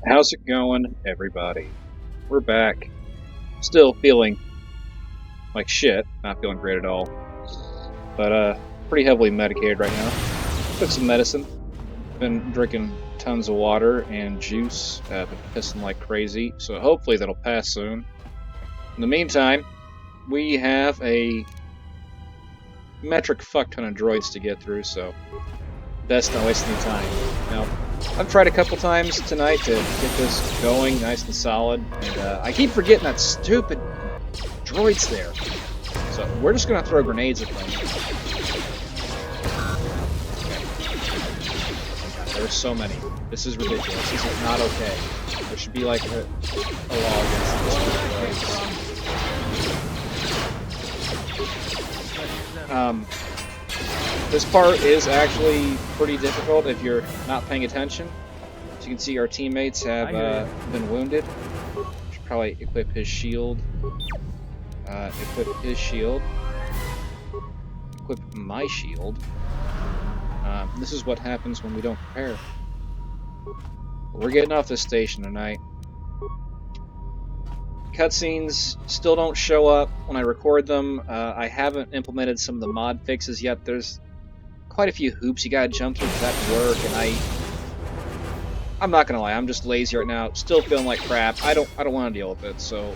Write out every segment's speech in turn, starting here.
How's it going, everybody? We're back. Still feeling like shit. Not feeling great at all. But, pretty heavily medicated right now. Took some medicine. Been drinking tons of water and juice. Been pissing like crazy. So hopefully that'll pass soon. In the meantime, we have a metric fuck ton of droids to get through, so best not waste any time. Now, I've tried a couple times tonight to get this going nice and solid, and I keep forgetting that stupid droid's there. So we're just gonna throw grenades at them. God, there's so many. This is ridiculous. This is not okay. There should be like a law against this. This part is actually pretty difficult if you're not paying attention. As you can see, our teammates have been wounded. Should probably equip his shield. Equip his shield. Equip my shield. This is what happens when we don't prepare. We're getting off this station tonight. Cutscenes still don't show up when I record them. I haven't implemented some of the mod fixes yet. There's quite a few hoops you gotta jump through for that to work, and I'm not gonna lie, I'm just lazy right now. Still feeling like crap. I don't want to deal with it, so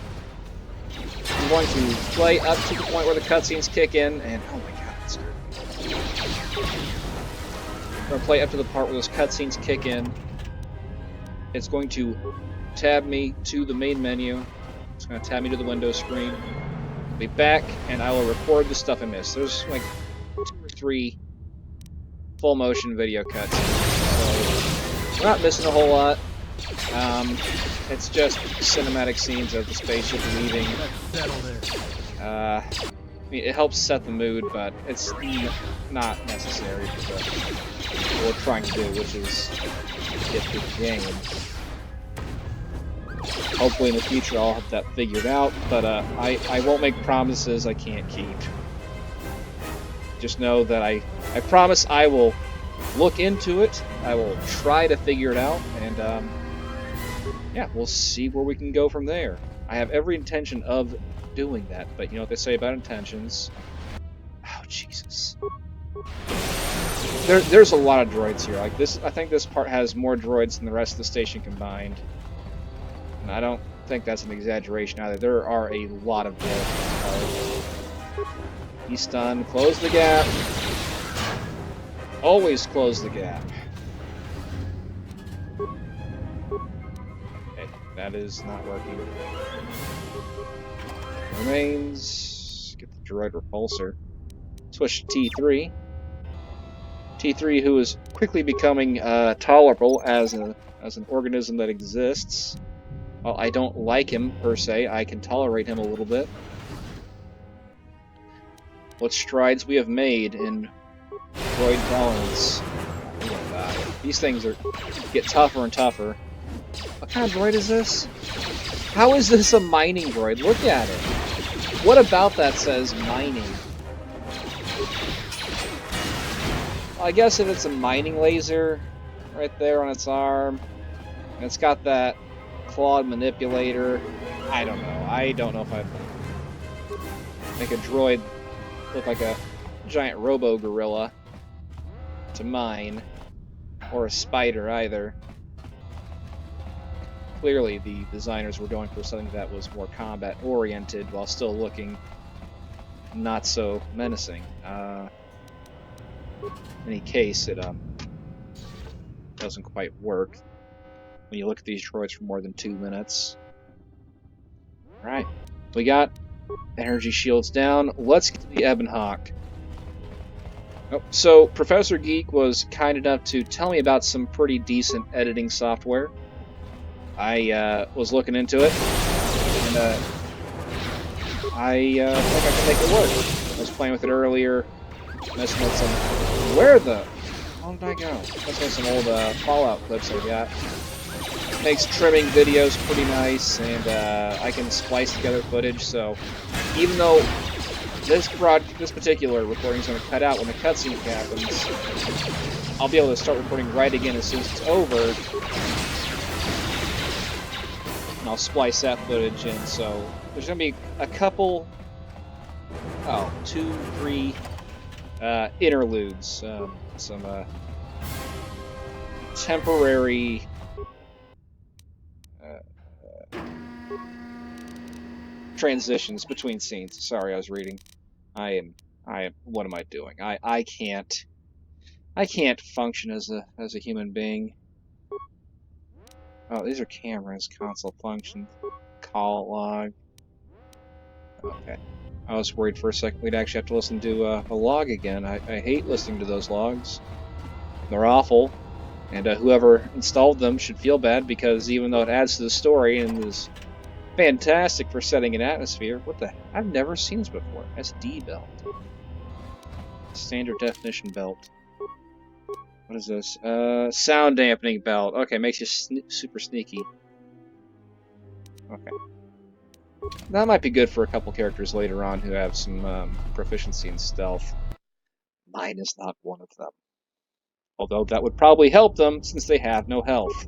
I'm going to play up to the point where the cutscenes kick in, and oh my god, it's I'm gonna play up to the part where those cutscenes kick in. It's going to tab me to the main menu. It's going to tab me to the Windows screen. I'll be back, and I will record the stuff I missed. There's like 2 or 3 full motion video cuts. So we're not missing a whole lot. It's just cinematic scenes of the spaceship leaving. I mean, it helps set the mood, but it's not necessary for what we're trying to do, which is get through the game. Hopefully in the future I'll have that figured out, but I won't make promises I can't keep. Just know that I promise I will look into it, I will try to figure it out, and yeah, we'll see where we can go from there. I have every intention of doing that, but you know what they say about intentions. Oh, Jesus. There's a lot of droids here. Like this, I think this part has more droids than the rest of the station combined. And I don't think that's an exaggeration either. There are a lot of droids. He's stunned. Close the gap. Always close the gap. Okay, that is not working. Remains. Get the droid repulsor. Switch to T3. T3, who is quickly becoming tolerable as an organism that exists. While I don't like him per se, I can tolerate him a little bit. What strides we have made in droid tolerance. Oh god. These things get tougher and tougher. What kind of droid is this? How is this a mining droid? Look at it. What about that says mining? I guess if it's a mining laser right there on its arm, and it's got that clawed manipulator, I don't know. I don't know if I'd make a droid look like a giant robo-gorilla to mine, or a spider either. Clearly the designers were going for something that was more combat-oriented while still looking not so menacing. In any case, it doesn't quite work when you look at these droids for more than 2 minutes. Alright, we got energy shields down. Let's get to the Ebon Hawk. Oh, so, Professor Geek was kind enough to tell me about some pretty decent editing software. I was looking into it, and I think I can make it work. I was playing with it earlier, messing with some... Where the... How did I go? Messing with some old Fallout clips I got. Makes trimming videos pretty nice, and I can splice together footage, so even though this particular recording is going to cut out when the cutscene happens, I'll be able to start recording right again as soon as it's over, and I'll splice that footage in. So there's going to be a couple, 2, 3 interludes, some temporary transitions between scenes. Sorry, I was reading. I am. What am I doing? I can't function as a human being. Oh, these are cameras. Console function. Call log. Okay. I was worried for a second we'd actually have to listen to a log again. I hate listening to those logs. They're awful. And whoever installed them should feel bad, because even though it adds to the story and is fantastic for setting an atmosphere, what the... I've never seen this before. SD belt. Standard definition belt. What is this? Sound dampening belt. Okay, makes you super sneaky. Okay. That might be good for a couple characters later on who have some proficiency in stealth. Mine is not one of them. Although that would probably help them, since they have no health.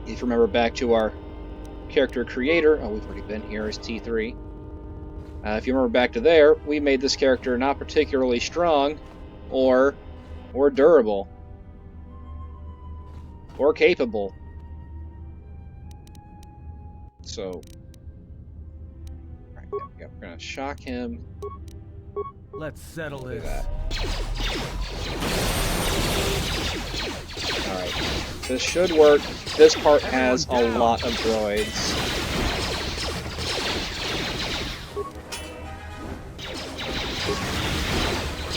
If you remember back to our character creator, we've already been here as T3. If you remember back to there, we made this character not particularly strong, or durable, or capable. So, alright, we're gonna shock him. Let's settle this. Alright, this should work. This part has a lot of droids.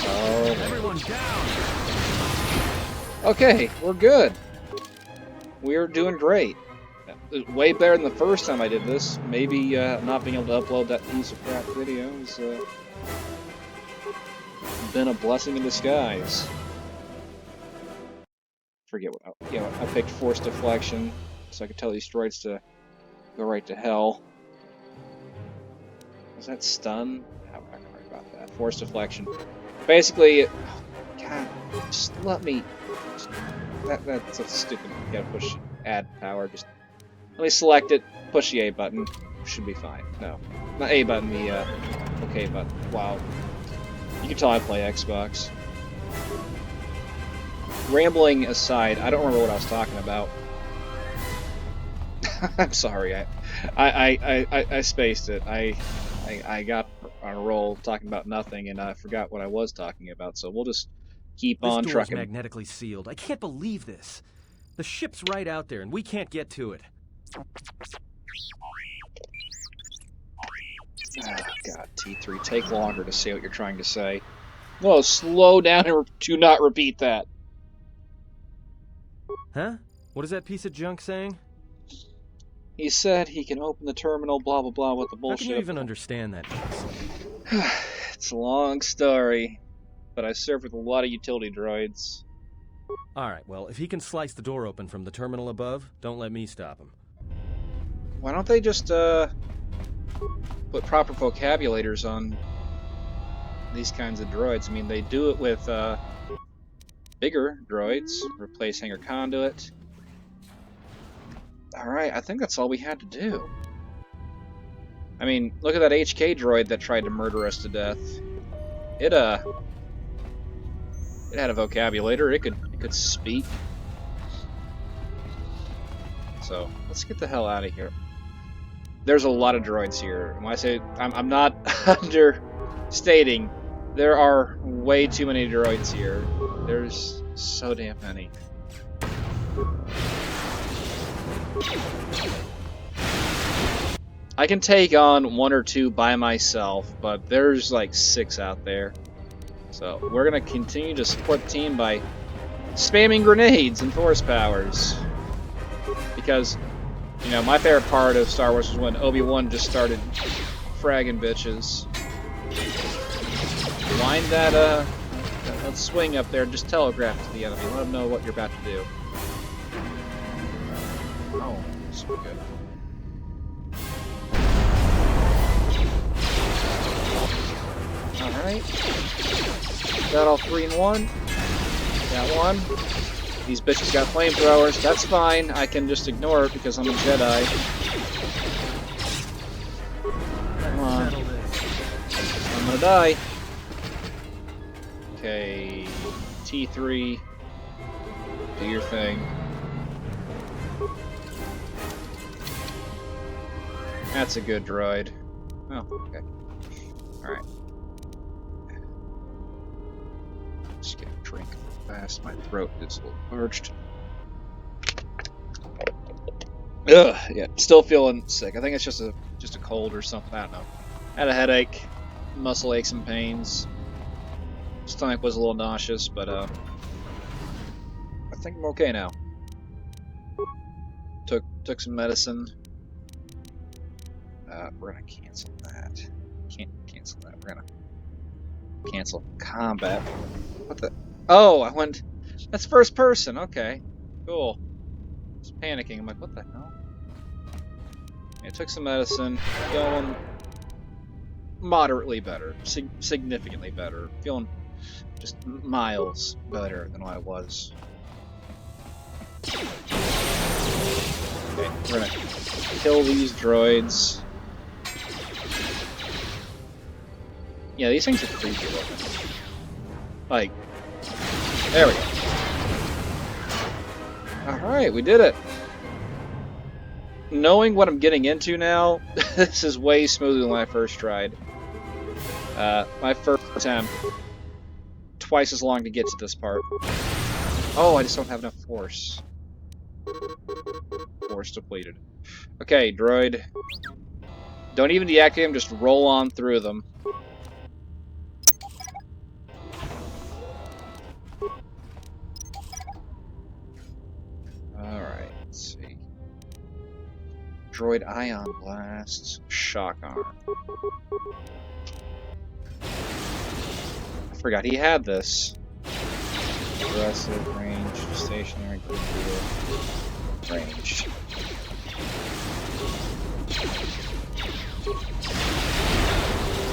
Oh, everyone down. Okay, we're good. We're doing great. It was way better than the first time I did this. Maybe not being able to upload that piece of crap video has been a blessing in disguise. Forget what I picked force deflection, so I could tell these droids to go right to hell. Was that stun? I'm not worry about that. Force deflection. Basically, God, just let me. That's so stupid. You gotta push add power. Just let me select it. Push the A button. Should be fine. No, not A button. The OK button. Wow. You can tell I play Xbox. Rambling aside, I don't remember what I was talking about. I'm sorry, I spaced it. I got on a roll talking about nothing, and I forgot what I was talking about. So we'll just keep on trucking. This door's magnetically sealed. I can't believe this. The ship's right out there, and we can't get to it. Oh, God, T3, take longer to say what you're trying to say. No, slow down and do not repeat that. Huh? What is that piece of junk saying? He said he can open the terminal, blah, blah, blah, with the bullshit. How can you even understand that? It's a long story, but I served with a lot of utility droids. Alright, well, if he can slice the door open from the terminal above, don't let me stop him. Why don't they just, put proper vocabulators on these kinds of droids? I mean, they do it with, bigger droids, replace hangar conduit. Alright, I think that's all we had to do. I mean, look at that HK droid that tried to murder us to death. It had a vocabulator, it could speak. So, let's get the hell out of here. There's a lot of droids here. When I say, I'm not understating, there are way too many droids here. There's so damn many. I can take on 1 or 2 by myself, but there's like 6 out there. So we're gonna continue to support the team by spamming grenades and force powers. Because, you know, my favorite part of Star Wars was when Obi-Wan just started fragging bitches. Wind that swing up there and just telegraph to the enemy. Let them know what you're about to do. Oh, so good. Alright. Got all 3 in one. Got one. These bitches got flamethrowers. That's fine. I can just ignore it because I'm a Jedi. Come on. I'm gonna die. Okay. T3. Do your thing. That's a good droid. Oh, okay. Alright. Just get a drink fast. My throat is a little parched. Ugh, yeah, still feeling sick. I think it's just a cold or something. I don't know. Had a headache, muscle aches and pains. Stomach was a little nauseous, but I think I'm okay now. Took some medicine. We're gonna cancel that. Can't cancel that. We're gonna cancel combat. What the? Oh, I went. That's first person. Okay, cool. Just panicking. I'm like, what the hell? I took some medicine. Feeling moderately better. Significantly better. Feeling just miles better than what I was. Okay, we're gonna kill these droids. Yeah, these things are creepy looking. Like, there we go. Alright, we did it. Knowing what I'm getting into now, this is way smoother than when I first tried. My first attempt, twice as long to get to this part. Oh, I just don't have enough force. Force depleted. Okay, droid. Don't even deactivate them, just roll on through them. Alright, let's see. Droid Ion Blast, Shock Arm. I forgot he had this. Aggressive, range, stationary, ranged.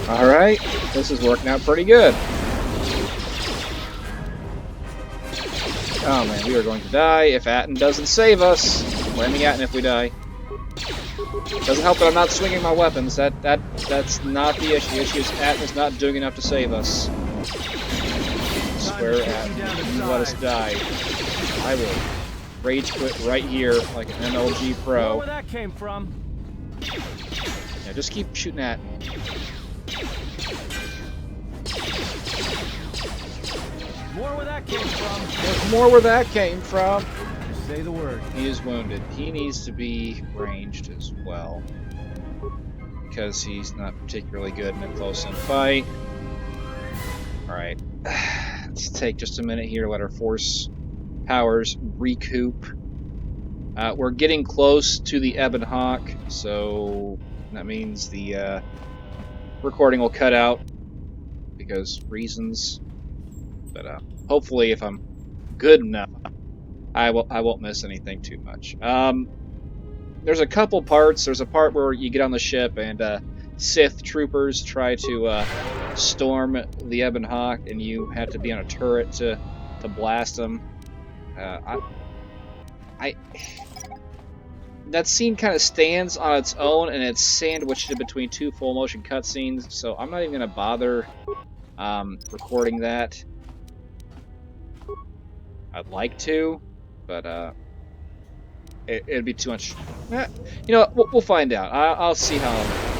Alright, this is working out pretty good. Oh man, we are going to die if Atten doesn't save us. Blaming Atten if we die. Doesn't help that I'm not swinging my weapons. That's not the issue. The issue is Atten is not doing enough to save us. I swear, Atten, you let us die. I will rage quit right here like an MLG pro. Where that came from? Yeah, just keep shooting at him. More where that came from. There's more where that came from. Just say the word. He is wounded. He needs to be ranged as well. Because he's not particularly good in a close-in fight. Alright. Let's take just a minute here to let our force powers recoup. We're getting close to the Ebon Hawk, so that means the recording will cut out because reasons. But hopefully, if I'm good enough, I won't miss anything too much. There's a couple parts. There's a part where you get on the ship and Sith troopers try to storm the Ebon Hawk, and you have to be on a turret to blast them. That scene kind of stands on its own, and it's sandwiched in between two full motion cutscenes, so I'm not even going to bother recording that. I'd like to, but it'd be too much. You know what? We'll find out. I'll see how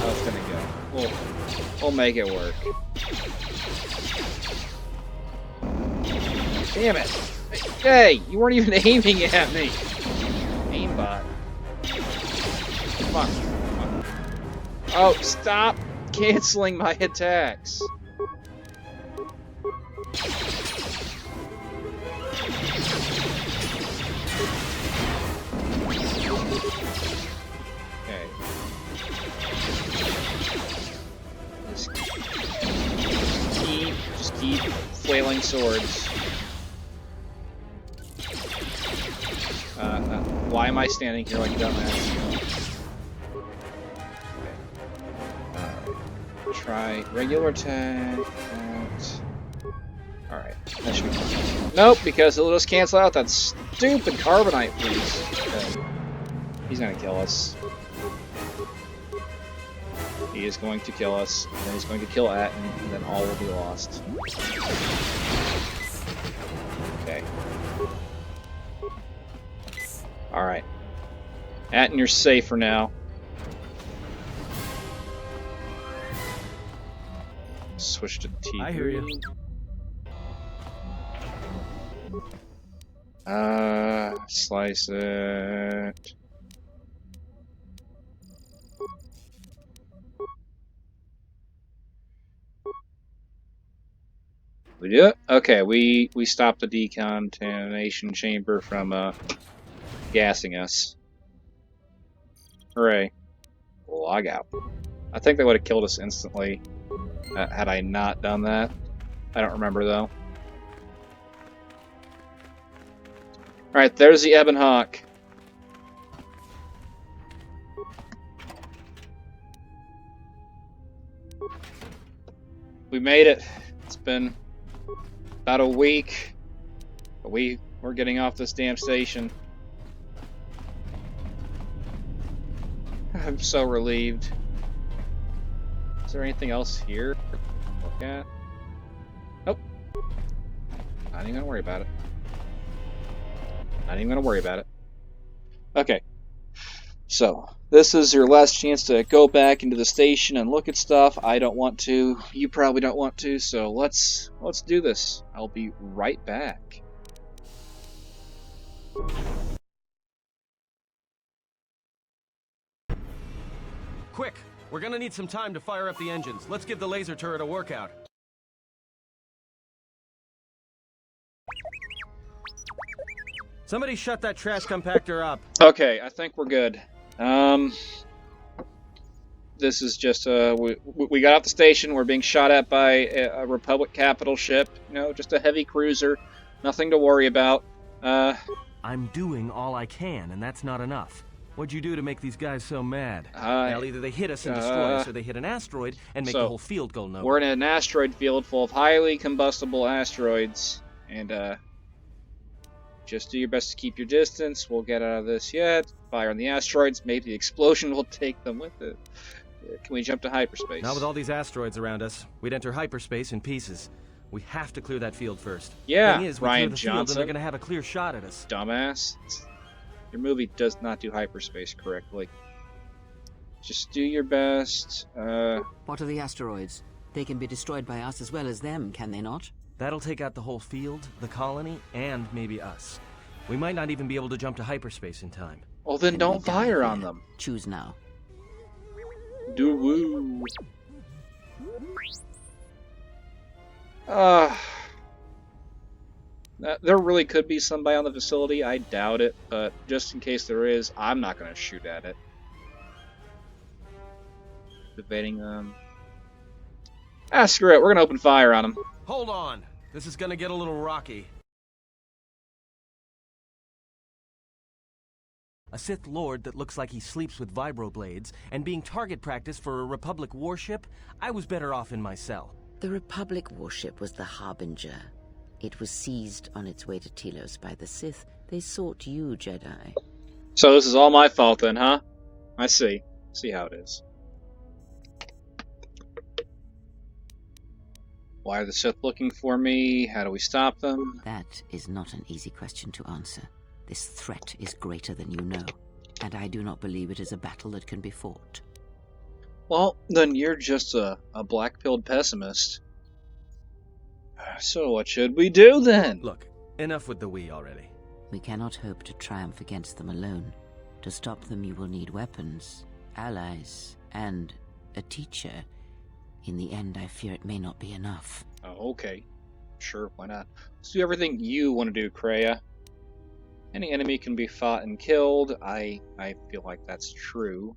it's going to go. We'll make it work. Damn it! Hey, you weren't even aiming at me. Aimbot. Come on. Oh, stop canceling my attacks. Okay. Just keep flailing swords. Why am I standing here like a dumbass? Okay. Try regular attack. Alright. That should be... Nope, because it'll just cancel out that stupid carbonite, please. Okay. He's gonna kill us. He is going to kill us, and then he's going to kill Atten, and then all will be lost. Okay. Alright. Atten, you're safe for now. Switch to T. I hear you. Slice it. We do it? Okay, we stopped the decontamination chamber from gassing us. Hooray. Log out. I think they would have killed us instantly had I not done that. I don't remember though. Alright, there's the Ebon Hawk. We made it. It's been about a week. But we're getting off this damn station. I'm so relieved. Is there anything else here to look at? Nope. Not even gonna worry about it. Not even gonna worry about it. Okay. So, this is your last chance to go back into the station and look at stuff. I don't want to. You probably don't want to, so let's do this. I'll be right back. Quick! We're gonna need some time to fire up the engines. Let's give the laser turret a workout. Somebody shut that trash compactor up. Okay, I think we're good. This is just we got off the station. We're being shot at by a Republic capital ship. You know, just a heavy cruiser. Nothing to worry about. I'm doing all I can, and that's not enough. What'd you do to make these guys so mad? Well, either they hit us and destroy us, or they hit an asteroid and make the whole field go nowhere. We're in an asteroid field full of highly combustible asteroids, and just do your best to keep your distance. We'll get out of this yet. Fire on the asteroids. Maybe the explosion will take them with it. Can we jump to hyperspace? Not with all these asteroids around us. We'd enter hyperspace in pieces. We have to clear that field first. Yeah, Thing is, we Ryan clear the Johnson. field and they're gonna have a clear shot at us. Dumbass. Your movie does not do hyperspace correctly. Just do your best. What are the asteroids? They can be destroyed by us as well as them, can they not? That'll take out the whole field, the colony, and maybe us. We might not even be able to jump to hyperspace in time. Well, then don't fire on them. Choose now. Do woo. There really could be somebody on the facility. I doubt it, but just in case there is, I'm not going to shoot at it. Debating them. Screw it. We're going to open fire on them. Hold on. This is gonna get a little rocky. A Sith Lord that looks like he sleeps with vibroblades and being target practice for a Republic warship? I was better off in my cell. The Republic warship was the Harbinger. It was seized on its way to Telos by the Sith. They sought you, Jedi. So this is all my fault then, huh? I see. See how it is. Why are the Sith looking for me? How do we stop them? That is not an easy question to answer. This threat is greater than you know, and I do not believe it is a battle that can be fought. Well, then you're just a black-pilled pessimist. So what should we do then? Look, enough with the we already. We cannot hope to triumph against them alone. To stop them, you will need weapons, allies, and a teacher. In the end, I fear it may not be enough. Oh, okay. Sure, why not? Let's do everything you want to do, Kreia. Any enemy can be fought and killed. I feel like that's true.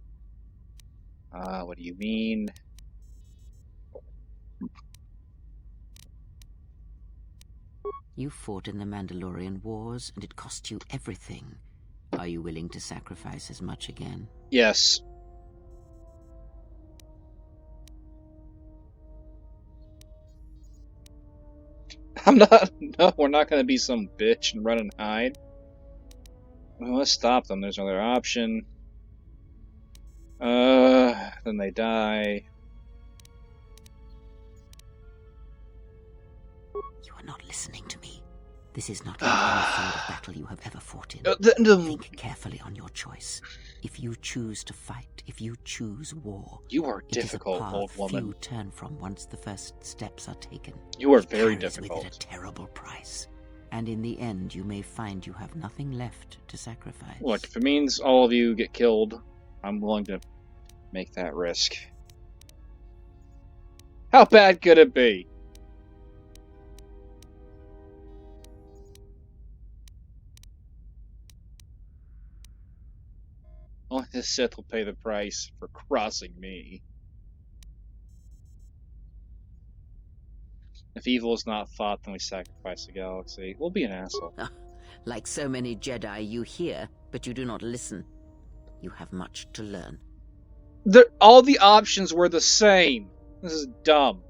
What do you mean? You fought in the Mandalorian Wars, and it cost you everything. Are you willing to sacrifice as much again? Yes. I'm not. No, we're not gonna be some bitch and run and hide. Well, let's stop them. There's another option. Then they die. You are not listening to me. This is not like any field of battle you have ever fought in. Think carefully on your choice. If you choose to fight, if you choose war, you are difficult, old woman. Few turn from once the first steps are taken. You are very difficult. With it a terrible price, and in the end, you may find you have nothing left to sacrifice. Look, if it means all of you get killed, I'm willing to make that risk. How bad could it be? Only the Sith will pay the price for crossing me. If evil is not fought, then we sacrifice the galaxy. We'll be an asshole. Like so many Jedi, you hear, but you do not listen. You have much to learn. All the options were the same. This is dumb.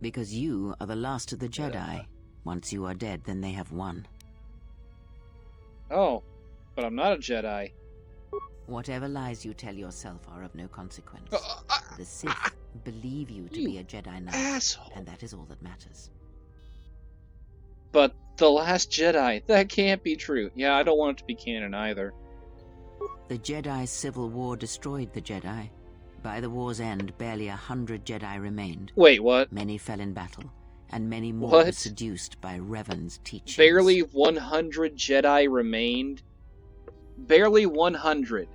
Because you are the last of the Jedi. Yeah. Once you are dead, then they have won. Oh, but I'm not a Jedi. Whatever lies you tell yourself are of no consequence. The Sith believe you to be a Jedi Knight, asshole. And that is all that matters. But The Last Jedi, that can't be true. Yeah, I don't want it to be canon either. The Jedi Civil War destroyed the Jedi. By the war's end, barely 100 Jedi remained. Wait, what? Many fell in battle, and many more were seduced by Revan's teachings. Barely 100 Jedi remained? Barely 100.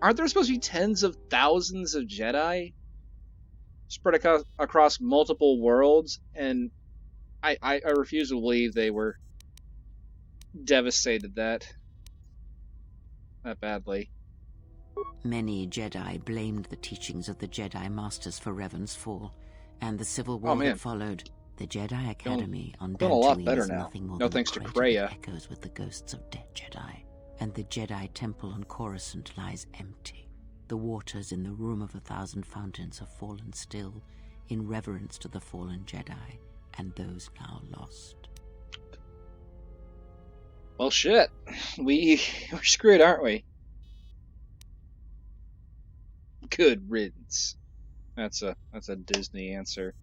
Aren't there supposed to be tens of thousands of Jedi spread across multiple worlds? And I refuse to believe they were devastated that badly. Many Jedi blamed the teachings of the Jedi Masters for Revan's fall, and the civil war that followed. The Jedi Academy on Dantooine is nothing more than thanks to that echoes with the ghosts of dead Jedi. And the Jedi Temple on Coruscant lies empty. The waters in the Room of 1,000 Fountains have fallen still, in reverence to the fallen Jedi, and those now lost. Well, shit. We're screwed, aren't we? Good riddance. That's a Disney answer.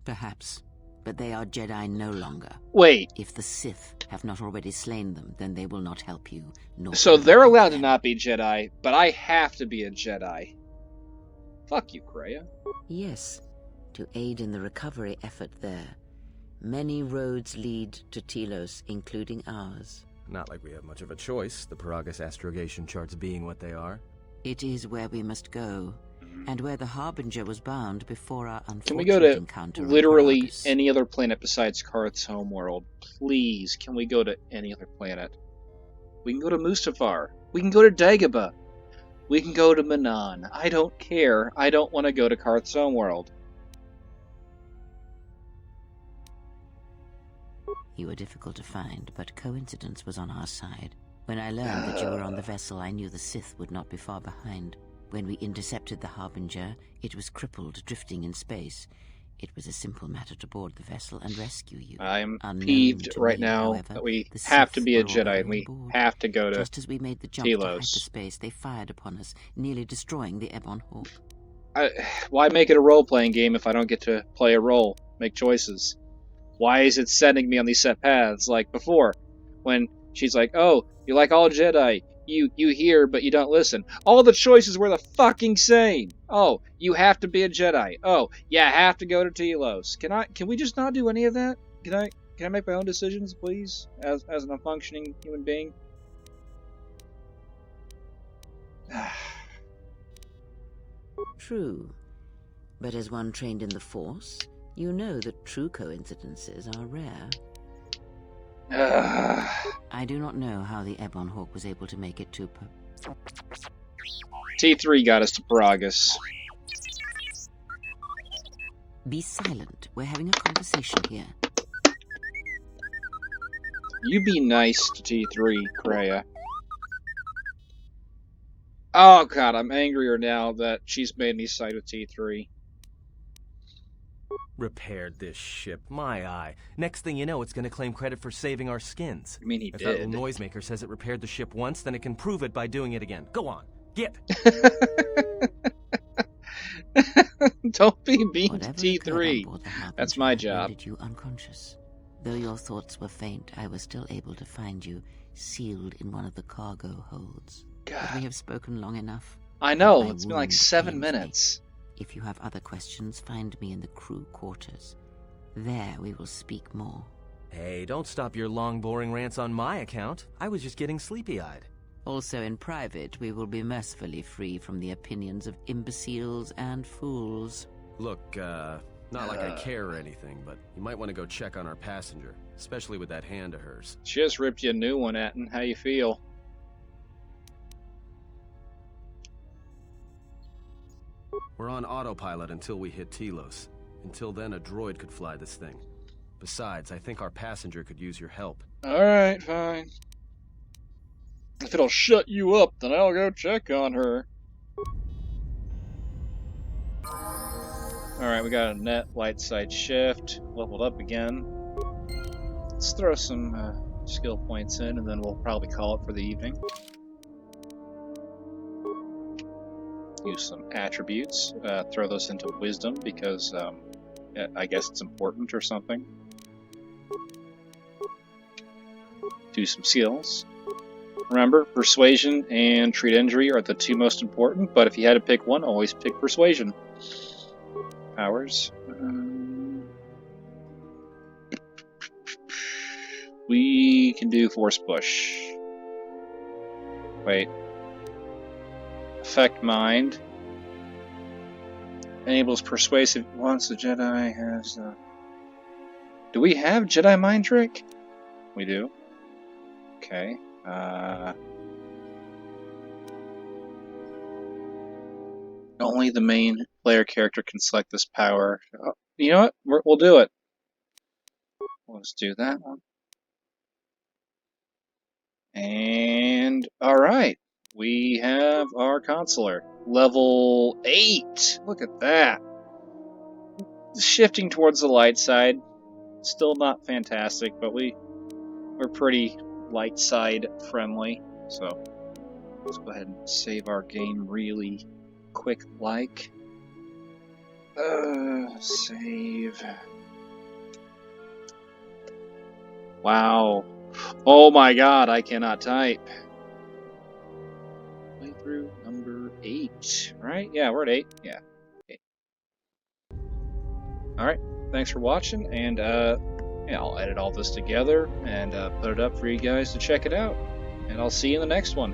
Perhaps. But they are Jedi no longer. Wait. If the Sith have not already slain them, then they will not help you. So they're allowed to not be Jedi, but I have to be a Jedi. Fuck you, Kreia. Yes. To aid in the recovery effort there. Many roads lead to Telos, including ours. Not like we have much of a choice, the Peragus astrogation charts being what they are. It is where we must go. And where the Harbinger was bound before our unfortunate Can we go to encounter literally any other planet besides Karth's homeworld? Please, can we go to any other planet? We can go to Mustafar. We can go to Dagobah. We can go to Manan. I don't care. I don't want to go to Karth's homeworld. You were difficult to find, but coincidence was on our side. When I learned that you were on the vessel, I knew the Sith would not be far behind. When we intercepted the Harbinger, it was crippled, drifting in space. It was a simple matter to board the vessel and rescue you. I'm peeved right now that we have to be a Jedi and we have to go to Just as we made the jump to hyperspace, they fired upon us, nearly destroying the Ebon Hawk. Why make it a role-playing game if I don't get to play a role, make choices? Why is it sending me on these set paths like before? When she's like, oh, you like all Jedi. You hear, but you don't listen. All the choices were the fucking same. Oh, you have to be a Jedi. Oh, yeah, I have to go to Telos. Can we just not do any of that? Can I make my own decisions, please? As a functioning human being? True. But as one trained in the Force, you know that true coincidences are rare. I do not know how the Ebon Hawk was able to make it to T3 got us to Peragus. Be silent. We're having a conversation here. You be nice to T3, Kreia. Oh god, I'm angrier now that she's made me side with T3. Repaired this ship. My eye. Next thing you know, it's going to claim credit for saving our skins. I mean, he if did. If that little noisemaker says it repaired the ship once, then it can prove it by doing it again. Go on. Get. Don't be mean Whatever to T3. That's my job. Rendered you unconscious. Though your thoughts were faint, I was still able to find you sealed in one of the cargo holds. God. But we have spoken long enough. I know. It's been like 7 minutes. If you have other questions, find me in the crew quarters. There we will speak more. Hey, don't stop your long, boring rants on my account. I was just getting sleepy-eyed. Also in private, we will be mercifully free from the opinions of imbeciles and fools. Look, not like I care or anything, but you might want to go check on our passenger, especially with that hand of hers. She just ripped you a new one, Atten. How you feel? We're on autopilot until we hit Telos. Until then, a droid could fly this thing. Besides, I think our passenger could use your help. Alright, fine. If it'll shut you up, then I'll go check on her. Alright, we got a net light side shift. Leveled up again. Let's throw some skill points in, and then we'll probably call it for the evening. Use some attributes. Throw those into wisdom, because I guess it's important or something. Do some skills. Remember, persuasion and treat injury are the two most important, but if you had to pick one, always pick persuasion. Powers. We can do force push. Wait. Affect mind. Enables persuasive once the Jedi has. Do we have Jedi mind trick? We do. Okay. Only the main player character can select this power. Oh, you know what? We'll do it. Let's do that one. And alright. We have our consular. Level 8. Look at that. Shifting towards the light side. Still not fantastic, but we're pretty light side friendly. So let's go ahead and save our game really quick like. Save. Wow. Oh my god, I cannot type. Playthrough number 8, right? Yeah, we're at 8. Yeah. 8. Alright, thanks for watching, and yeah, I'll edit all this together and put it up for you guys to check it out. And I'll see you in the next one.